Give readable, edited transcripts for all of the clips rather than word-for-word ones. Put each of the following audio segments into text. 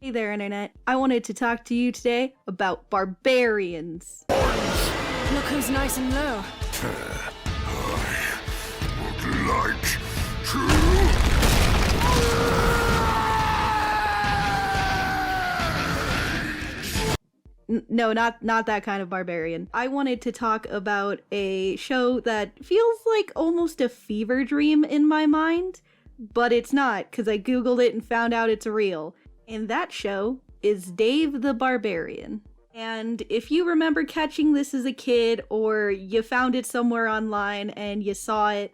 Hey there, Internet. I wanted to talk to you today about barbarians. Look who's nice and low. Would like No, not that kind of barbarian. I wanted to talk about a show that feels like almost a fever dream in my mind, but it's not, because I googled it and found out it's real. And that show is Dave the Barbarian. And if you remember catching this as a kid, or you found it somewhere online and you saw it,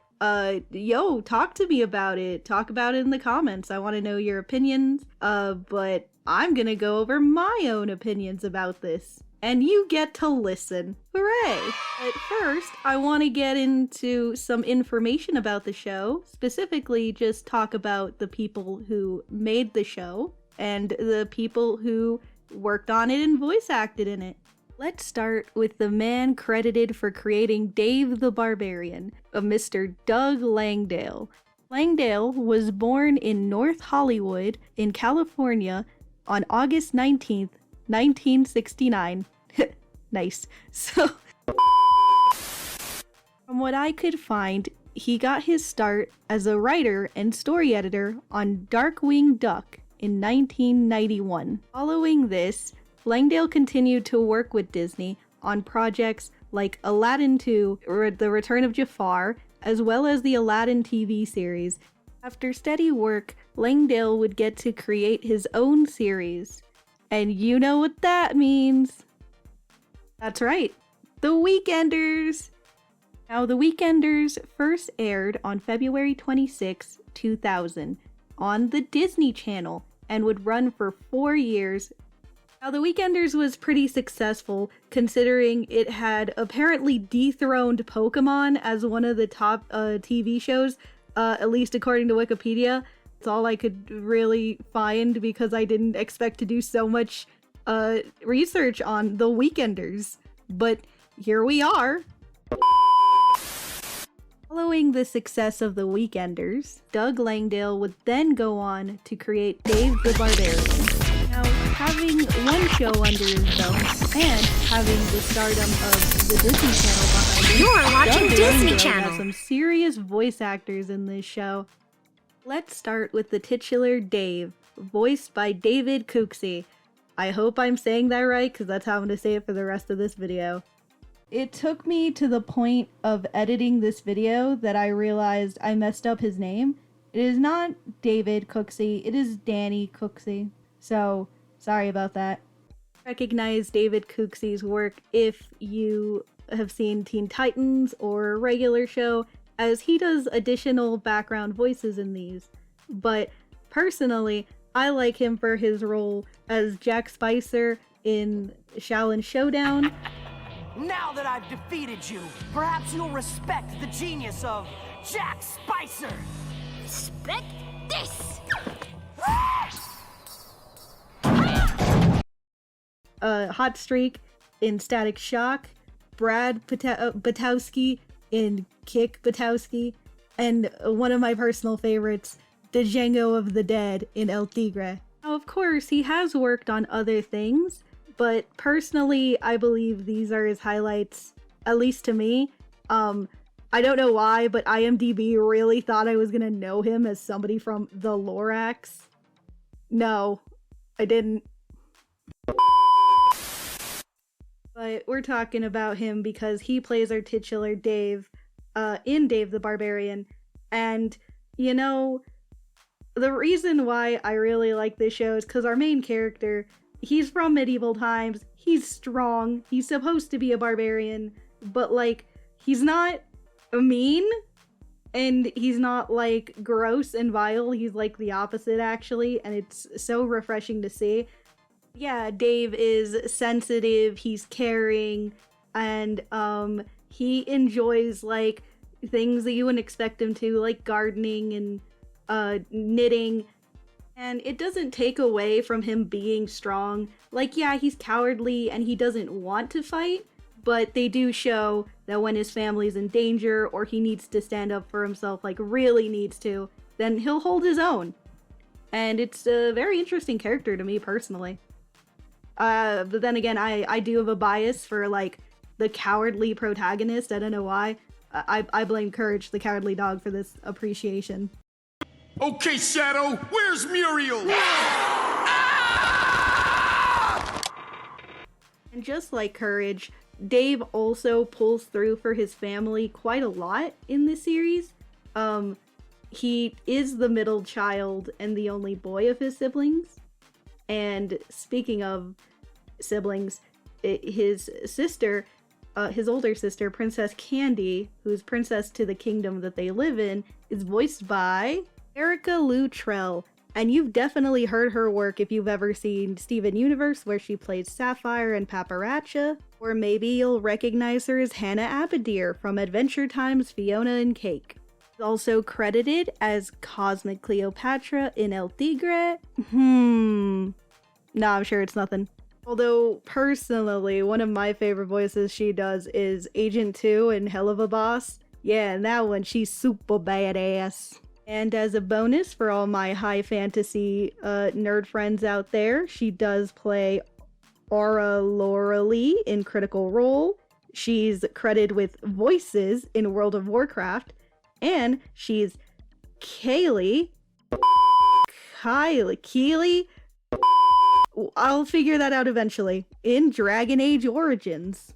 yo, talk to me about it. Talk about it in the comments. I want to know your opinions. But I'm gonna go over my own opinions about this. And you get to listen. Hooray! But first, I want to get into some information about the show. Specifically, just talk about the people who made the show and the people who worked on it and voice acted in it. Let's start with the man credited for creating Dave the Barbarian, a Mr. Doug Langdale. Langdale was born in North Hollywood in California on August 19th, 1969. Nice. So, from what I could find, he got his start as a writer and story editor on Darkwing Duck in 1991. Following this, Langdale continued to work with Disney on projects like Aladdin 2, The Return of Jafar, as well as the Aladdin TV series. After steady work, Langdale would get to create his own series. And you know what that means. That's right, The Weekenders! Now, The Weekenders first aired on February 26, 2000 on the Disney Channel and would run for 4 years. Now, The Weekenders was pretty successful considering it had apparently dethroned Pokemon as one of the top TV shows, at least according to Wikipedia. It's all I could really find because I didn't expect to do so much research on The Weekenders. But here we are. Following the success of The Weekenders, Doug Langdale would then go on to create Dave the Barbarian. Now, having one show under his belt and having the stardom of the Disney Channel behind him, You're watching Doug Disney Langdale Channel. has some serious voice actors in this show. Let's start with the titular Dave, voiced by David Cooksey. I hope I'm saying that right, because that's how I'm going to say it for the rest of this video. It took me to the point of editing this video that I realized I messed up his name. It is not David Cooksey, it is Danny Cooksey. So, sorry about that. Recognize David Cooksey's work if you have seen Teen Titans or a regular show, as he does additional background voices in these. But personally, I like him for his role as Jack Spicer in Shaolin Showdown. Now that I've defeated you, perhaps you'll respect the genius of Jack Spicer! Respect this! Hot Streak in Static Shock, Brad Batowski in Kick Batowski, and one of my personal favorites, the Django of the Dead in El Tigre. Now, of course, he has worked on other things, but personally, I believe these are his highlights, at least to me. I don't know why, but IMDb really thought I was gonna know him as somebody from The Lorax. No, I didn't. But we're talking about him because he plays our titular Dave in Dave the Barbarian. And, you know, the reason why I really like this show is because our main character, he's from medieval times, he's strong, he's supposed to be a barbarian, but, like, he's not mean, and he's not, like, gross and vile, he's, like, the opposite, actually, and it's so refreshing to see. Yeah, Dave is sensitive, he's caring, and, he enjoys, like, things that you wouldn't expect him to, like gardening and, knitting. And it doesn't take away from him being strong. Like, yeah, he's cowardly and he doesn't want to fight, but they do show that when his family's in danger or he needs to stand up for himself, like really needs to, then he'll hold his own. and it's a very interesting character to me personally. But then again, I do have a bias for, like, the cowardly protagonist. I don't know why. I blame Courage, the cowardly dog, for this appreciation. Okay, Shadow, where's Muriel? And just like Courage, Dave also pulls through for his family quite a lot in this series. He is the middle child and the only boy of his siblings. And speaking of siblings, his sister, his older sister, Princess Candy, who's princess to the kingdom that they live in, is voiced by Erica Luttrell. And you've definitely heard her work if you've ever seen Steven Universe, where she plays Sapphire and Paparacha. Or maybe you'll recognize her as Hannah Abadir from Adventure Time's Fiona and Cake. She's also credited as Cosmic Cleopatra in El Tigre. No, I'm sure it's nothing. Although, personally, one of my favorite voices she does is Agent 2 in Hell of a Boss. Yeah, and that one, she's super badass. And as a bonus for all my high fantasy nerd friends out there, she does play Aura Loralee in Critical Role. She's credited with voices in World of Warcraft. And she's Keely. I'll figure that out eventually. In Dragon Age Origins.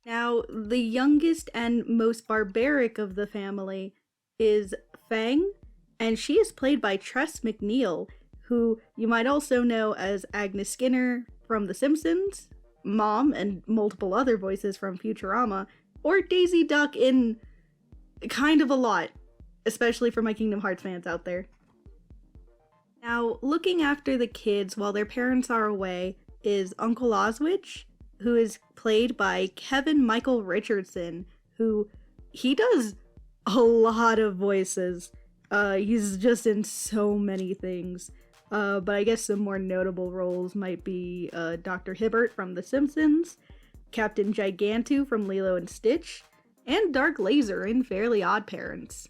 Now, the youngest and most barbaric of the family is Fang, and she is played by Tress MacNeille, who you might also know as Agnes Skinner from The Simpsons, Mom, and multiple other voices from Futurama, or Daisy Duck in kind of a lot, especially for my Kingdom Hearts fans out there. Now, looking after the kids while their parents are away is Uncle Oswich, who is played by Kevin Michael Richardson, who he does a lot of voices. He's just in so many things. But I guess some more notable roles might be Dr. Hibbert from The Simpsons, Captain Gigantu from Lilo and Stitch, and Dark Laser in Fairly Odd Parents.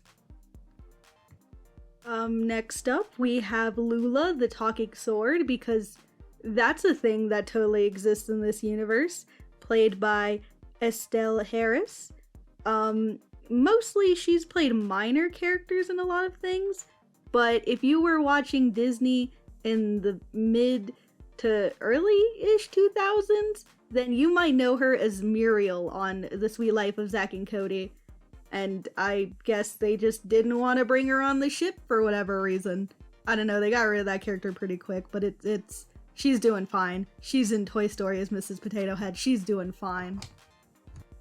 Next up, we have Lula, the Talking Sword, because that's a thing that totally exists in this universe, played by Estelle Harris. Mostly she's played minor characters in a lot of things, but if you were watching Disney in the mid to early-ish 2000s, then you might know her as Muriel on The Sweet Life of Zack and Cody. And I guess they just didn't want to bring her on the ship for whatever reason. I don't know, they got rid of that character pretty quick, but she's doing fine. She's in Toy Story as Mrs. Potato Head. She's doing fine.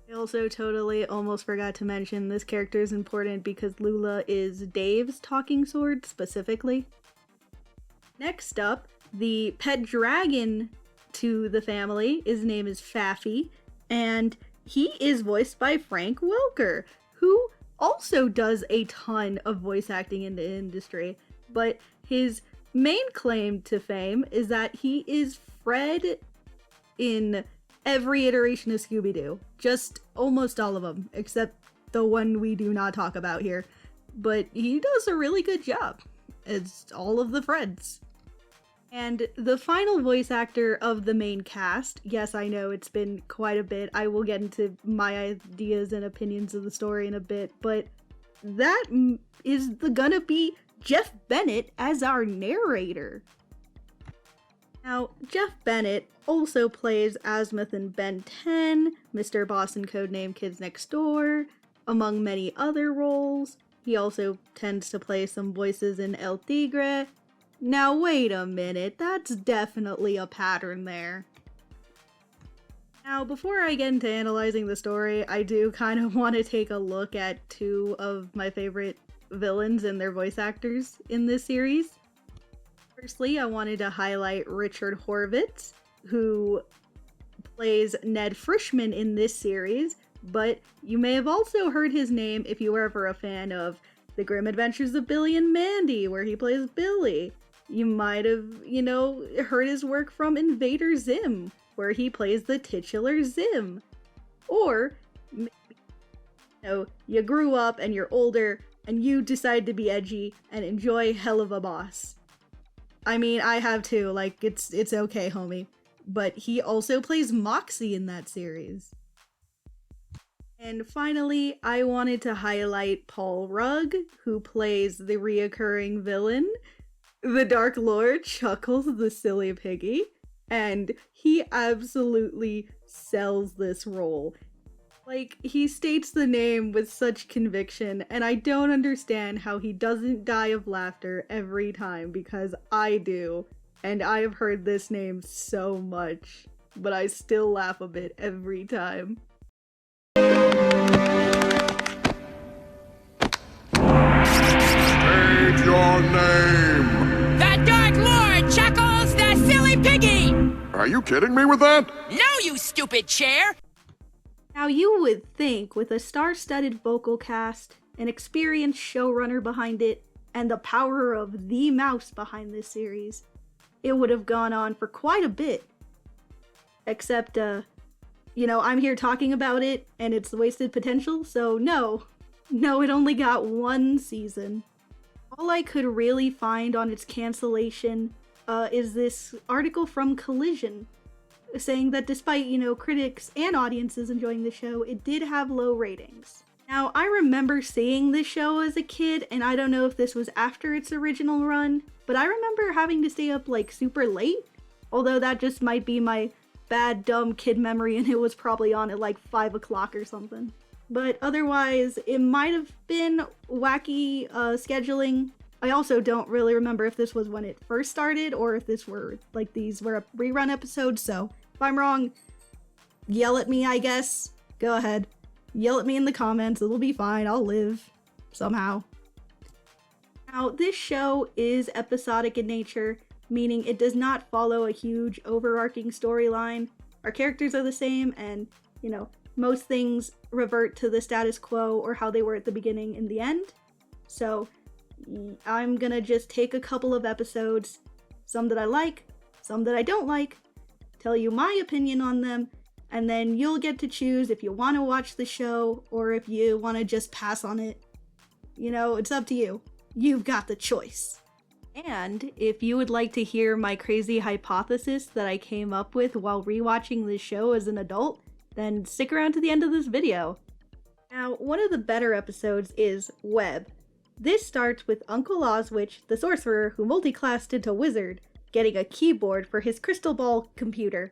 I also totally almost forgot to mention this character is important because Lula is Dave's talking sword specifically. Next up, the pet dragon to the family, his name is Faffy, and he is voiced by Frank Welker, who also does a ton of voice acting in the industry, but his main claim to fame is that he is Fred in every iteration of Scooby-Doo. Just almost all of them, except the one we do not talk about here. But he does a really good job. It's all of the Freds. And the final voice actor of the main cast, yes, I know it's been quite a bit. I will get into my ideas and opinions of the story in a bit, but that is gonna be Jeff Bennett as our narrator. Now, Jeff Bennett also plays Azimuth in Ben 10, Mr. Boss in Codename Kids Next Door, among many other roles. He also tends to play some voices in El Tigre. Now wait a minute, that's definitely a pattern there. Now, before I get into analyzing the story, I do kind of want to take a look at two of my favorite villains and their voice actors in this series. Firstly, I wanted to highlight Richard Horvitz, who plays Ned Frischman in this series, but you may have also heard his name if you were ever a fan of The Grim Adventures of Billy and Mandy, where he plays Billy. You might have, heard his work from Invader Zim, where he plays the titular Zim. Or, you grew up and you're older, and you decide to be edgy and enjoy Hell of a Boss. I mean, I have too, like, it's okay, homie. But he also plays Moxie in that series. And finally, I wanted to highlight Paul Rugg, who plays the reoccurring villain, the Dark Lord Chuckles the Silly Piggy, and he absolutely sells this role. Like, he states the name with such conviction, and I don't understand how he doesn't die of laughter every time, because I do, and I have heard this name so much, but I still laugh a bit every time. State your name! The Dark Lord Chuckles the Silly Piggy! Are you kidding me with that? No, you stupid chair! Now you would think, with a star-studded vocal cast, an experienced showrunner behind it, and the power of the mouse behind this series, it would have gone on for quite a bit. Except, I'm here talking about it, and it's wasted potential, so no, it only got one season. All I could really find on its cancellation is this article from Collision, saying that despite, critics and audiences enjoying the show, it did have low ratings. Now, I remember seeing this show as a kid, and I don't know if this was after its original run, but I remember having to stay up, super late, although that just might be my bad, dumb kid memory, and it was probably on at 5 o'clock or something. But otherwise, it might have been wacky scheduling. I also don't really remember if this was when it first started, or if these were rerun episodes, so if I'm wrong, yell at me, I guess. Go ahead. Yell at me in the comments, it'll be fine, I'll live. Somehow. Now, this show is episodic in nature, meaning it does not follow a huge overarching storyline. Our characters are the same, and, most things revert to the status quo or how they were at the beginning in the end. So, I'm gonna just take a couple of episodes, some that I like, some that I don't like, tell you my opinion on them, and then you'll get to choose if you want to watch the show or if you want to just pass on it. It's up to you. You've got the choice. And if you would like to hear my crazy hypothesis that I came up with while rewatching this show as an adult, then stick around to the end of this video. Now, one of the better episodes is Web. This starts with Uncle Oswich, the sorcerer who multiclassed into wizard, getting a keyboard for his crystal ball computer.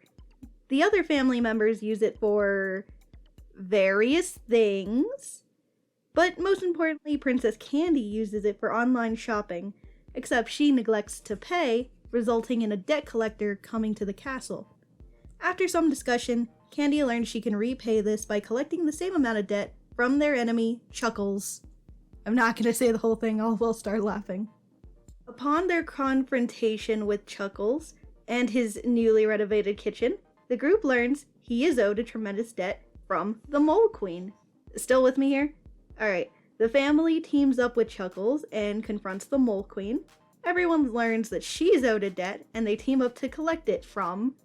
The other family members use it for various things, but most importantly, Princess Candy uses it for online shopping, except she neglects to pay, resulting in a debt collector coming to the castle. After some discussion, Candy learns she can repay this by collecting the same amount of debt from their enemy, Chuckles. I'm not gonna say the whole thing, I'll start laughing. Upon their confrontation with Chuckles and his newly renovated kitchen, the group learns he is owed a tremendous debt from the Mole Queen. Still with me here? Alright, the family teams up with Chuckles and confronts the Mole Queen. Everyone learns that she's owed a debt, and they team up to collect it from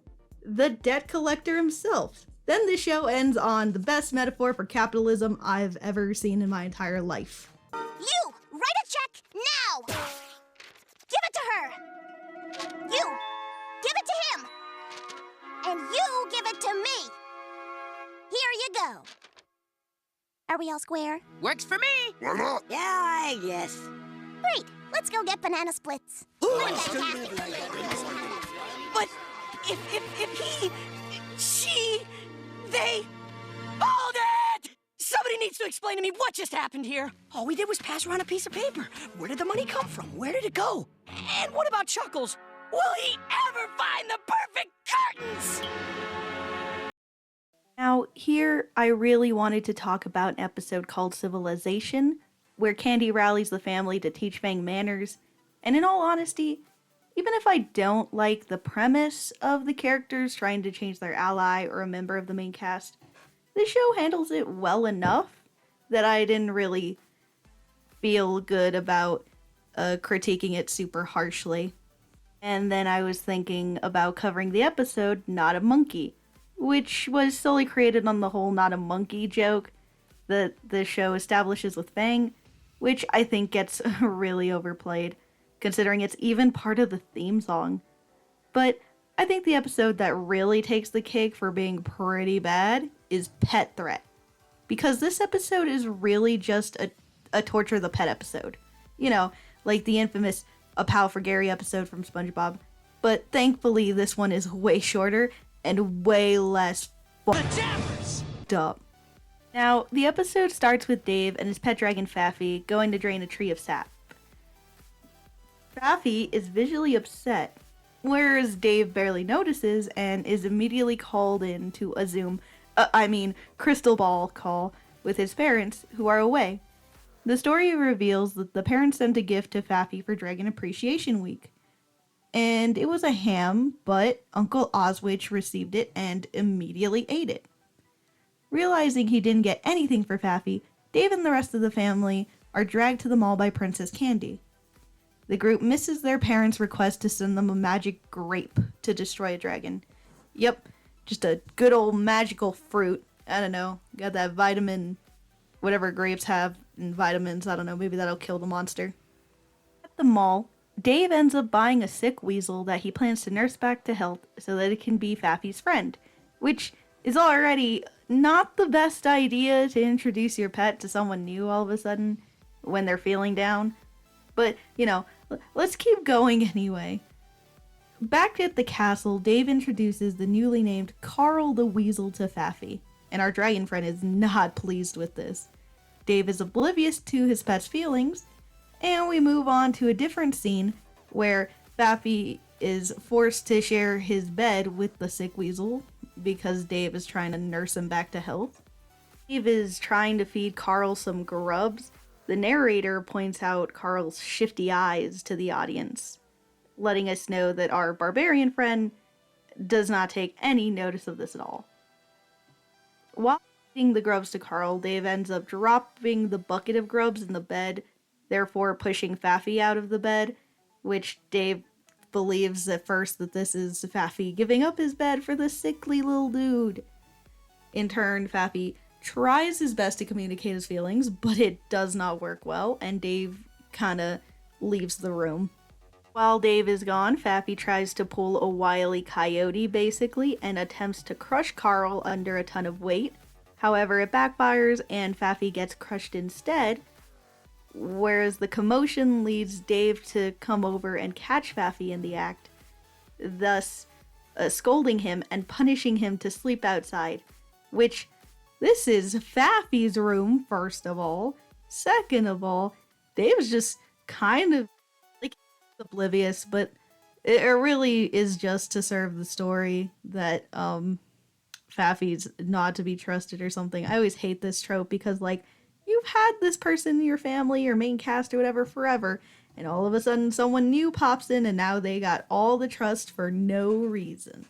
the debt collector himself. Then the show ends on the best metaphor for capitalism I've ever seen in my entire life. You! Write a check now! Give it to her! You! Give it to him! And you give it to me! Here you go. Are we all square? Works for me! Why not? Yeah, I guess. Great! Let's go get banana splits. Fantastic. But if he, she, they... Hold it! Somebody needs to explain to me what just happened here. All we did was pass around a piece of paper. Where did the money come from? Where did it go? And what about Chuckles? Will he ever find the perfect curtains? Now, here I really wanted to talk about an episode called Civilization, where Candy rallies the family to teach Fang manners, and in all honesty, even if I don't like the premise of the characters trying to change their ally or a member of the main cast, this show handles it well enough that I didn't really feel good about critiquing it super harshly. And then I was thinking about covering the episode Not a Monkey, which was solely created on the whole not a monkey joke that the show establishes with Fang, which I think gets really overplayed, considering it's even part of the theme song. But I think the episode that really takes the cake for being pretty bad is Pet Threat. Because this episode is really just a Torture the Pet episode. You know, like the infamous A Pal for Gary episode from SpongeBob. But thankfully this one is way shorter and way less fucked up. Now, the episode starts with Dave and his pet dragon Faffy going to drain a tree of sap. Faffy is visually upset, whereas Dave barely notices and is immediately called in to a crystal ball call with his parents, who are away. The story reveals that the parents sent a gift to Faffy for Dragon Appreciation Week. And it was a ham, but Uncle Oswich received it and immediately ate it. Realizing he didn't get anything for Faffy, Dave and the rest of the family are dragged to the mall by Princess Candy. The group misses their parents' request to send them a magic grape to destroy a dragon. Yep, just a good old magical fruit. I don't know, got that vitamin, whatever grapes have in vitamins, I don't know, maybe that'll kill the monster. At the mall, Dave ends up buying a sick weasel that he plans to nurse back to health so that it can be Faffy's friend, which is already not the best idea to introduce your pet to someone new all of a sudden when they're feeling down. But, you know, let's keep going anyway. Back at the castle, Dave introduces the newly named Carl the Weasel to Faffy, and our dragon friend is not pleased with this. Dave is oblivious to his pet's feelings, and we move on to a different scene where Faffy is forced to share his bed with the sick weasel because Dave is trying to nurse him back to health. Dave is trying to feed Carl some grubs. The narrator points out Carl's shifty eyes to the audience, letting us know that our barbarian friend does not take any notice of this at all. While feeding the grubs to Carl, Dave ends up dropping the bucket of grubs in the bed, therefore pushing Faffy out of the bed, which Dave believes at first that this is Faffy giving up his bed for the sickly little dude. In turn, Faffy tries his best to communicate his feelings, but it does not work well, and Dave kinda leaves the room. While Dave is gone, Faffy tries to pull a wily coyote, basically, and attempts to crush Carl under a ton of weight. However, it backfires, and Faffy gets crushed instead, whereas the commotion leads Dave to come over and catch Faffy in the act, thus scolding him and punishing him to sleep outside, which this is Faffy's room, first of all. Second of all, Dave's just kind of like oblivious, but it really is just to serve the story that Faffy's not to be trusted or something. I always hate this trope because, like, you've had this person in your family or main cast or whatever forever, and all of a sudden someone new pops in and now they got all the trust for no reason.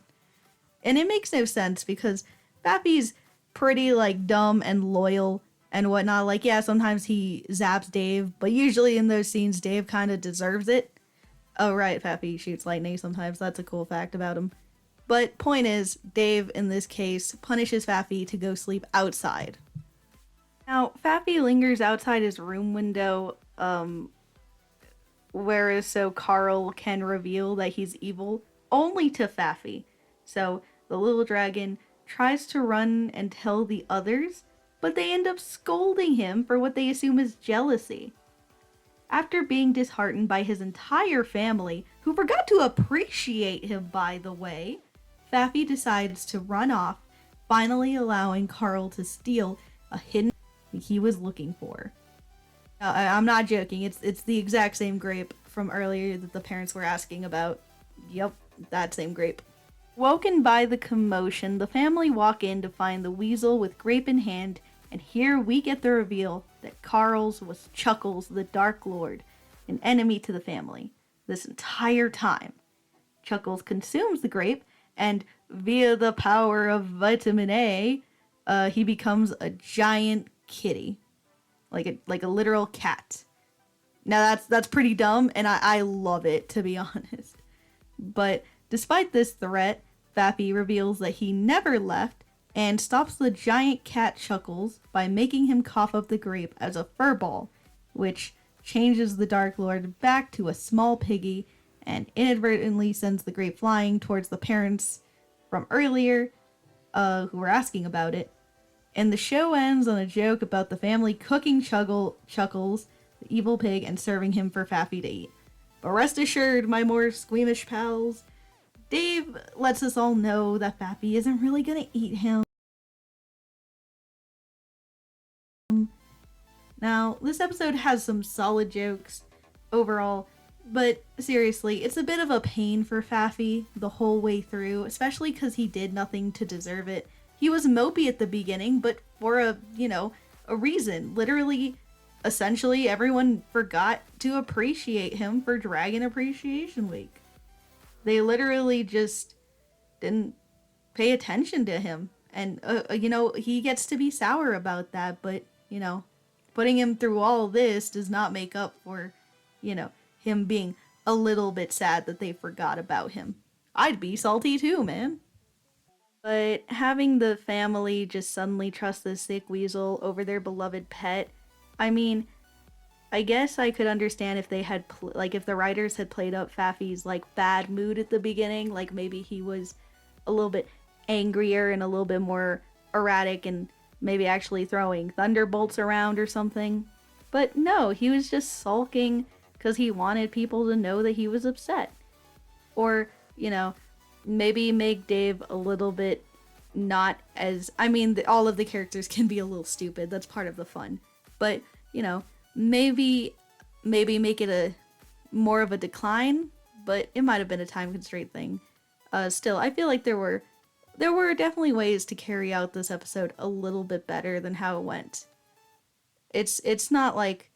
And it makes no sense because Faffy's pretty, like, dumb and loyal and whatnot. Like, yeah, sometimes he zaps Dave, but usually in those scenes Dave kind of deserves it. Oh right, Faffy shoots lightning sometimes. That's a cool fact about him. But point is, Dave in this case punishes Faffy to go sleep outside. Now, Faffy lingers outside his room window, whereas so Carl can reveal that he's evil only to Faffy. So the little dragon tries to run and tell the others, but they end up scolding him for what they assume is jealousy. After being disheartened by his entire family, who forgot to appreciate him, by the way, Faffy decides to run off, finally allowing Carl to steal a hidden he was looking for. I'm not joking, it's the exact same grape from earlier that the parents were asking about. Yep, that same grape. Woken by the commotion, the family walk in to find the weasel with grape in hand, and here we get the reveal that Carl's was Chuckles the Dark Lord, an enemy to the family, this entire time. Chuckles consumes the grape, and via the power of vitamin A, he becomes a giant kitty. Like a literal cat. Now that's pretty dumb, and I love it, to be honest. But despite this threat, Faffy reveals that he never left and stops the giant cat Chuckles by making him cough up the grape as a furball, which changes the Dark Lord back to a small piggy and inadvertently sends the grape flying towards the parents from earlier, who were asking about it. And the show ends on a joke about the family cooking Chuckles, the evil pig, and serving him for Faffy to eat. But rest assured, my more squeamish pals, Dave lets us all know that Faffy isn't really gonna eat him. Now, this episode has some solid jokes overall, but seriously, it's a bit of a pain for Faffy the whole way through, especially because he did nothing to deserve it. He was mopey at the beginning, but for a reason. Literally, essentially, everyone forgot to appreciate him for Dragon Appreciation Week. They literally just didn't pay attention to him. And, he gets to be sour about that, but, putting him through all this does not make up for, him being a little bit sad that they forgot about him. I'd be salty too, man. But having the family just suddenly trust this sick weasel over their beloved pet, I mean, I guess I could understand if they had, if the writers had played up Faffy's, bad mood at the beginning, maybe he was a little bit angrier and a little bit more erratic and maybe actually throwing thunderbolts around or something. But no, he was just sulking because he wanted people to know that he was upset. Or, maybe make Dave a little bit not as... all of the characters can be a little stupid. That's part of the fun. But, maybe make it a more of a decline, but it might have been a time constraint thing. Still, I feel like there were definitely ways to carry out this episode a little bit better than how it went. It's not like...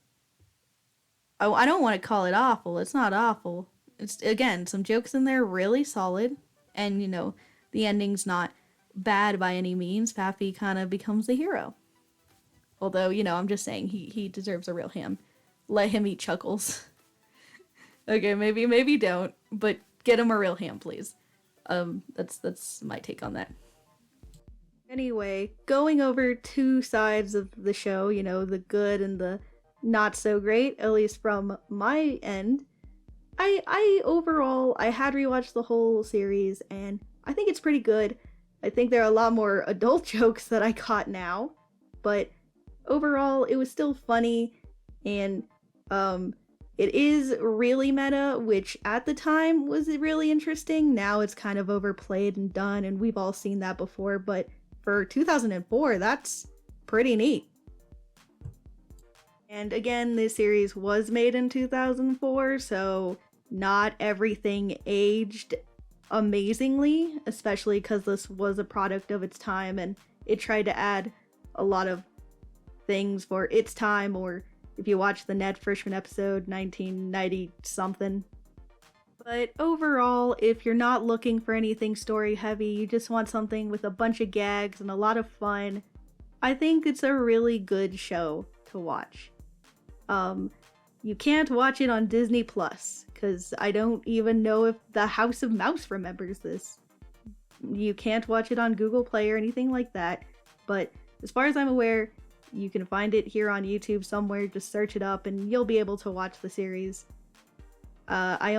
I don't want to call it awful. It's not awful. It's, again, some jokes in there really solid. And, the ending's not bad by any means. Faffy kind of becomes the hero. Although, I'm just saying he deserves a real ham. Let him eat Chuckles. Okay, maybe don't. But get him a real ham, please. That's my take on that. Anyway, going over two sides of the show, the good and the not so great, at least from my end. I overall, I had rewatched the whole series and I think it's pretty good. I think there are a lot more adult jokes that I caught now, but overall it was still funny, and it is really meta, which at the time was really interesting. Now it's kind of overplayed and done, and we've all seen that before, but for 2004, that's pretty neat. And again, this series was made in 2004, so not everything aged amazingly, especially because this was a product of its time and it tried to add a lot of things for its time, or if you watch the Ned Frischman episode, 1990 something. But overall, if you're not looking for anything story heavy, you just want something with a bunch of gags and a lot of fun, I think it's a really good show to watch. You can't watch it on Disney Plus, because I don't even know if the House of Mouse remembers this. You can't watch it on Google Play or anything like that, but as far as I'm aware, you can find it here on YouTube somewhere. Just search it up and you'll be able to watch the series. I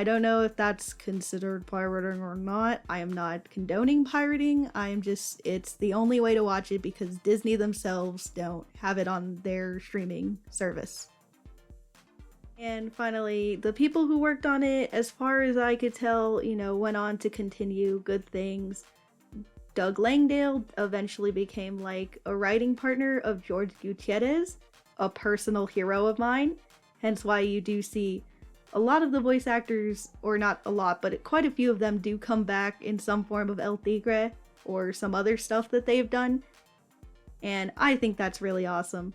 don't know if that's considered pirating or not. I am not condoning pirating. It's the only way to watch it because Disney themselves don't have it on their streaming service. And finally, the people who worked on it, as far as I could tell, went on to continue good things. Doug Langdale eventually became a writing partner of George Gutierrez, a personal hero of mine, hence why you do see a lot of the voice actors, or not a lot, but quite a few of them do come back in some form of El Tigre or some other stuff that they've done, and I think that's really awesome.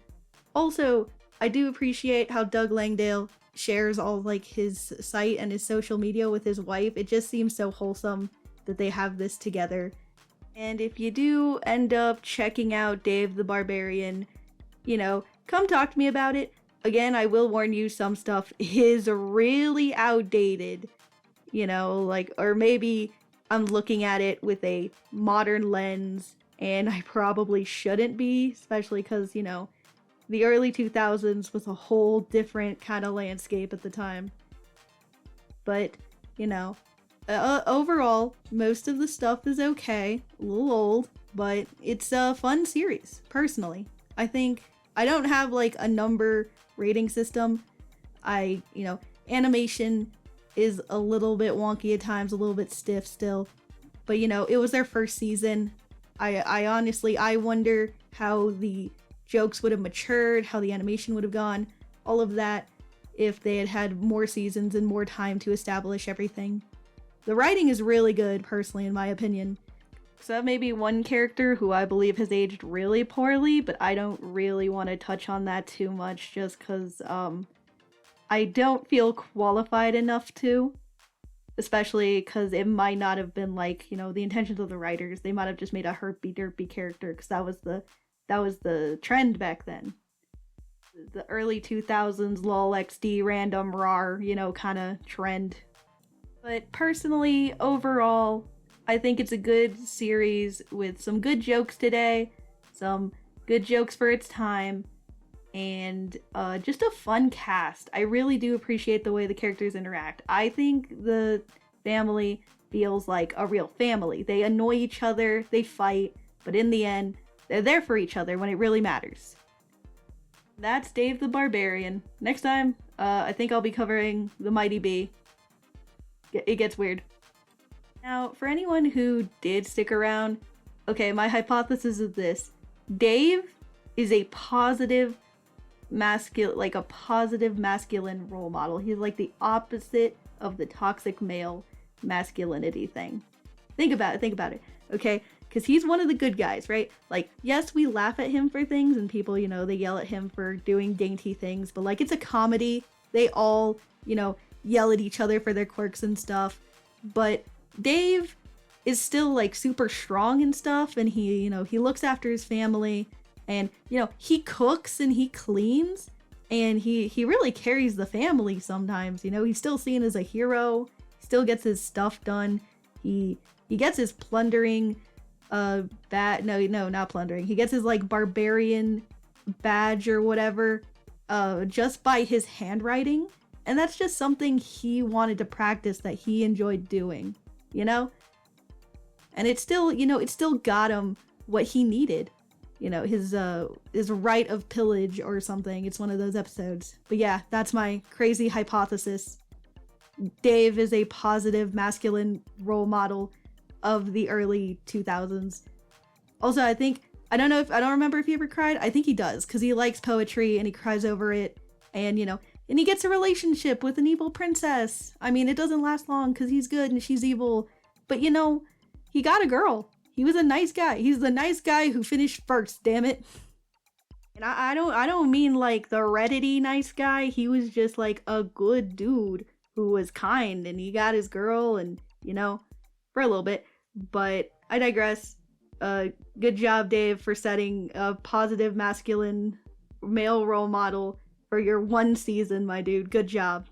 Also, I do appreciate how Doug Langdale shares all his site and his social media with his wife. It just seems so wholesome that they have this together. And if you do end up checking out Dave the Barbarian, come talk to me about it. Again, I will warn you, some stuff is really outdated, or maybe I'm looking at it with a modern lens and I probably shouldn't be, especially because, the early 2000s was a whole different kind of landscape at the time. But, you know, overall, most of the stuff is okay, a little old, but it's a fun series, personally. I think, I don't have like a number rating system. Animation is a little bit wonky at times, a little bit stiff still. But, it was their first season. I honestly, I wonder how the jokes would have matured, how the animation would have gone, all of that, if they had had more seasons and more time to establish everything. The writing is really good, personally, in my opinion. So that may be one character who I believe has aged really poorly, but I don't really want to touch on that too much just because, I don't feel qualified enough to. Especially because it might not have been like, the intentions of the writers. They might have just made a herpy-derpy character because that was the trend back then. The early 2000s lol XD random rar, kind of trend. But personally, overall, I think it's a good series with some good jokes today, some good jokes for its time, and just a fun cast. I really do appreciate the way the characters interact. I think the family feels like a real family. They annoy each other, they fight, but in the end, they're there for each other when it really matters. That's Dave the Barbarian. Next time, I think I'll be covering the Mighty Bee. It gets weird. Now, for anyone who did stick around, okay, my hypothesis is this. Dave is a positive masculine role model. He's like the opposite of the toxic male masculinity thing. Think about it, okay? Because he's one of the good guys, right? Like, yes, we laugh at him for things, and people, they yell at him for doing dainty things, but like, it's a comedy. They all, yell at each other for their quirks and stuff. But Dave is still like super strong and stuff, and he looks after his family, and he cooks and he cleans, and he really carries the family sometimes. He's still seen as a hero. He still gets his stuff done. He gets his plundering not plundering. He gets his like barbarian badge or whatever just by his handwriting, and that's just something he wanted to practice, that he enjoyed doing, and it still got him what he needed, his right of pillage or something. It's one of those episodes. But yeah, that's my crazy hypothesis. Dave is a positive masculine role model of the early 2000s. Also, I don't remember if he ever cried. I think he does, because he likes poetry and he cries over it, and and he gets a relationship with an evil princess. I mean, it doesn't last long because he's good and she's evil, but he got a girl. He was a nice guy. He's the nice guy who finished first, damn it. And I don't mean like the Reddity nice guy. He was just like a good dude who was kind, and he got his girl, and for a little bit. But I digress. Good job, Dave, for setting a positive masculine male role model for your one season, my dude. Good job.